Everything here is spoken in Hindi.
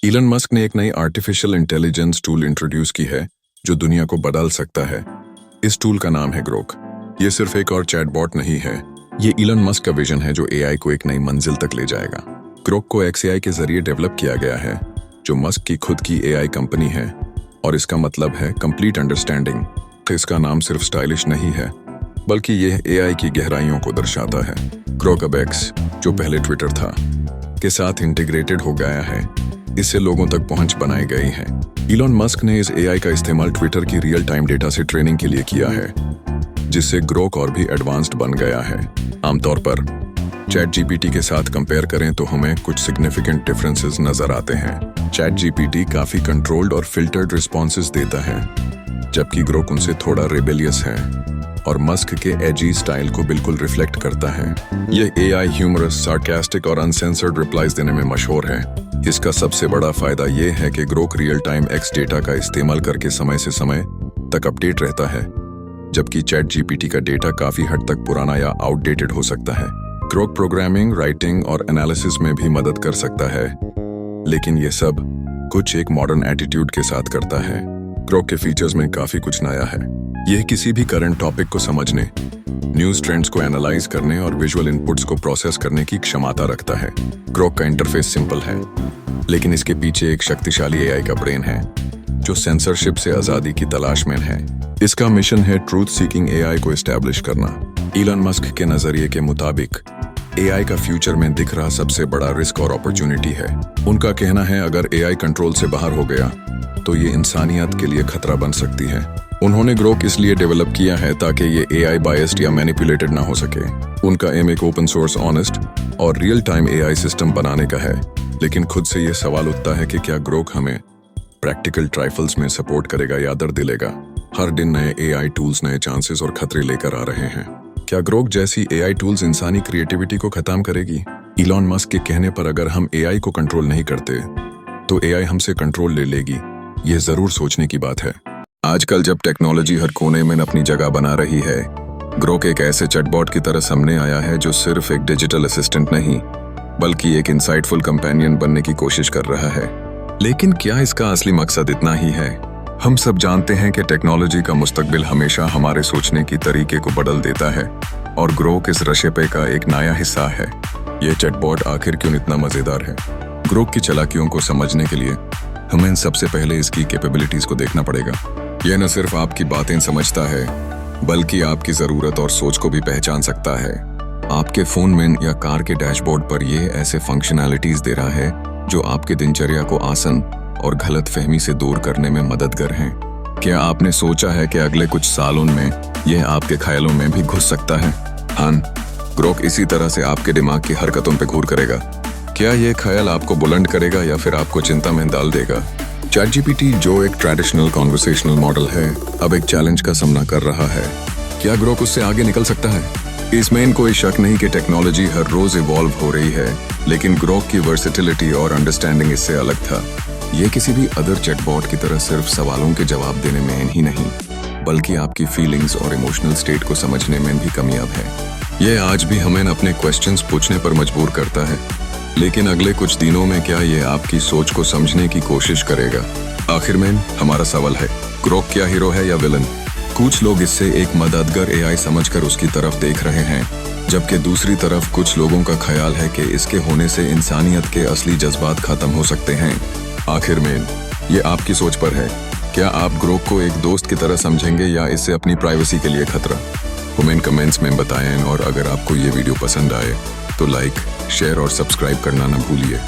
इलन मस्क ने एक नई आर्टिफिशियल इंटेलिजेंस टूल इंट्रोड्यूस की है जो दुनिया को बदल सकता है। इस टूल का नाम है ग्रोक। ये सिर्फ एक और चैटबॉट नहीं है, ये इलन मस्क का विजन है जो एआई को एक नई मंजिल तक ले जाएगा। ग्रोक को XAI के जरिए डेवलप किया गया है, जो मस्क की खुद की एआई कंपनी है, और इसका मतलब है कंप्लीट अंडरस्टैंडिंग। इसका नाम सिर्फ स्टाइलिश नहीं है, बल्कि यह एआई की गहराइयों को दर्शाता है। ग्रोक अब X, जो पहले ट्विटर था, के साथ इंटीग्रेटेड हो गया है। इससे लोगों तक पहुंच बनाई गई है। इलॉन मस्क ने इस एआई का इस्तेमाल ट्विटर की रियल टाइम डेटा से ट्रेनिंग के लिए किया है, जिससे ग्रोक और भी एडवांस्ड बन गया है। आमतौर पर ChatGPT के साथ कंपेयर करें तो हमें कुछ सिग्निफिकेंट डिफरेंसेस नजर आते हैं। ChatGPT काफी कंट्रोल्ड और फिल्टर्ड रिस्पॉन्सेज देता है, जबकि ग्रोक उनसे थोड़ा रेबेलियस है और मस्क के एजी स्टाइल को बिल्कुल रिफ्लेक्ट करता है। यह एआई ह्यूमरस, सार्कास्टिक और अनसेंसर्ड रिप्लाईज देने में मशहूर है। इसका सबसे बड़ा फायदा यह है कि Grok real time X data का इस्तेमाल करके समय से समय तक अपडेट रहता है, जबकि ChatGPT का डेटा काफी हद तक पुराना या आउटडेटेड हो सकता है। ग्रोक प्रोग्रामिंग, राइटिंग और एनालिसिस में भी मदद कर सकता है, लेकिन ये सब कुछ एक मॉडर्न एटीट्यूड के साथ करता है। ग्रोक के फीचर्स में काफी कुछ नया है। यह किसी भी करंट टॉपिक को समझने, न्यूज ट्रेंड्स को एनालाइज करने और विजुअल इनपुट्स को प्रोसेस करने की क्षमता रखता है। ग्रोक का इंटरफेस सिंपल है, लेकिन इसके पीछे एक शक्तिशाली एआई का ब्रेन है, जो सेंसरशिप से आजादी की तलाश में है। इसका मिशन है ट्रूथ सीकिंग एआई को एस्टैब्लिश करना। इलन मस्क के नजरिए के मुताबिक एआई का फ्यूचर में दिख रहा सबसे बड़ा रिस्क और अपॉर्चुनिटी है। उनका कहना है, अगर एआई कंट्रोल से बाहर हो गया तो ये इंसानियत के लिए खतरा बन सकती है। उन्होंने ग्रोक इसलिए डेवलप किया है ताकि ये एआई बायस्ड या मैनिपुलेटेड ना हो सके। उनका एम एक ओपन सोर्स, ऑनेस्ट और रियल टाइम एआई सिस्टम बनाने का है, लेकिन खुद से ये सवाल उठता है कि क्या ग्रोक हमें प्रैक्टिकल ट्राइफल्स में सपोर्ट करेगा या दर्द दिलेगा। हर दिन नए एआई टूल्स नए चांसेस और खतरे लेकर आ रहे हैं। क्या ग्रोक जैसी एआई टूल्स इंसानी क्रिएटिविटी को खत्म करेगी? इलॉन मस्क के कहने पर अगर हम एआई को कंट्रोल नहीं करते तो एआई हमसे कंट्रोल ले लेगी। ये जरूर सोचने की बात है। आजकल जब टेक्नोलॉजी हर कोने में अपनी जगह बना रही है, ग्रोक एक ऐसे चैटबॉट की तरह सामने आया है जो सिर्फ एक डिजिटल असिस्टेंट नहीं, बल्कि एक इंसाइटफुल कंपेनियन बनने की कोशिश कर रहा है। लेकिन क्या इसका असली मकसद इतना ही है? हम सब जानते हैं कि टेक्नोलॉजी का मुस्तकबिल हमेशा हमारे सोचने की तरीके को बदल देता है, और ग्रोक इस रशेपे का एक नया हिस्सा है। ये चैटबॉट आखिर क्यों इतना मजेदार है? ग्रोक की चालाकियों को समझने के लिए हमें सबसे पहले इसकी कैपेबिलिटीज को देखना पड़ेगा। यह न सिर्फ आपकी बातें समझता है, बल्कि आपकी जरूरत और सोच को भी पहचान सकता है। आपके फोन में या कार के डैशबोर्ड पर यह ऐसे फंक्शनैलिटीज दे रहा है जो आपके दिनचर्या को आसान और गलतफहमी से दूर करने में मददगार हैं। क्या आपने सोचा है कि अगले कुछ सालों में यह आपके ख्यालों में भी घुस सकता है? हाँ, ग्रोक इसी तरह से आपके दिमाग की हरकतों पे घूर करेगा। क्या यह ख्याल आपको बुलंद करेगा या फिर आपको चिंता में डाल देगा? ChatGPT, जो एक ट्रेडिशनल कॉन्वर्सेशनल मॉडल है, अब एक चैलेंज का सामना कर रहा है। क्या ग्रोक उससे आगे निकल सकता है? इसमें कोई शक नहीं कि टेक्नोलॉजी हर रोज इवॉल्व हो रही है, लेकिन ग्रोक की वर्सेटिलिटी और अंडरस्टैंडिंग इससे अलग था। ये किसी भी अदर चैटबॉट की तरह सिर्फ सवालों के जवाब देने में ही नहीं, बल्कि आपकी फीलिंग्स और इमोशनल स्टेट को समझने में भी कामयाब है। यह आज भी हमें अपने क्वेश्चंस पूछने पर मजबूर करता है, लेकिन अगले कुछ दिनों में क्या ये आपकी सोच को समझने की कोशिश करेगा? आखिर में हमारा सवाल है, ग्रोक क्या हीरो है या विलन? कुछ लोग इससे एक मददगार एआई समझकर उसकी तरफ देख रहे हैं, जबकि दूसरी तरफ कुछ लोगों का ख्याल है कि इसके होने से इंसानियत के असली जज्बात खत्म हो सकते हैं। आखिर में ये आपकी सोच पर है। क्या आप ग्रोक को एक दोस्त की तरह समझेंगे या इससे अपनी प्राइवेसी के लिए खतरा? हमें कमेंट्स में बताएं, और अगर आपको ये वीडियो पसंद आए तो लाइक, शेयर और सब्सक्राइब करना न भूलिए।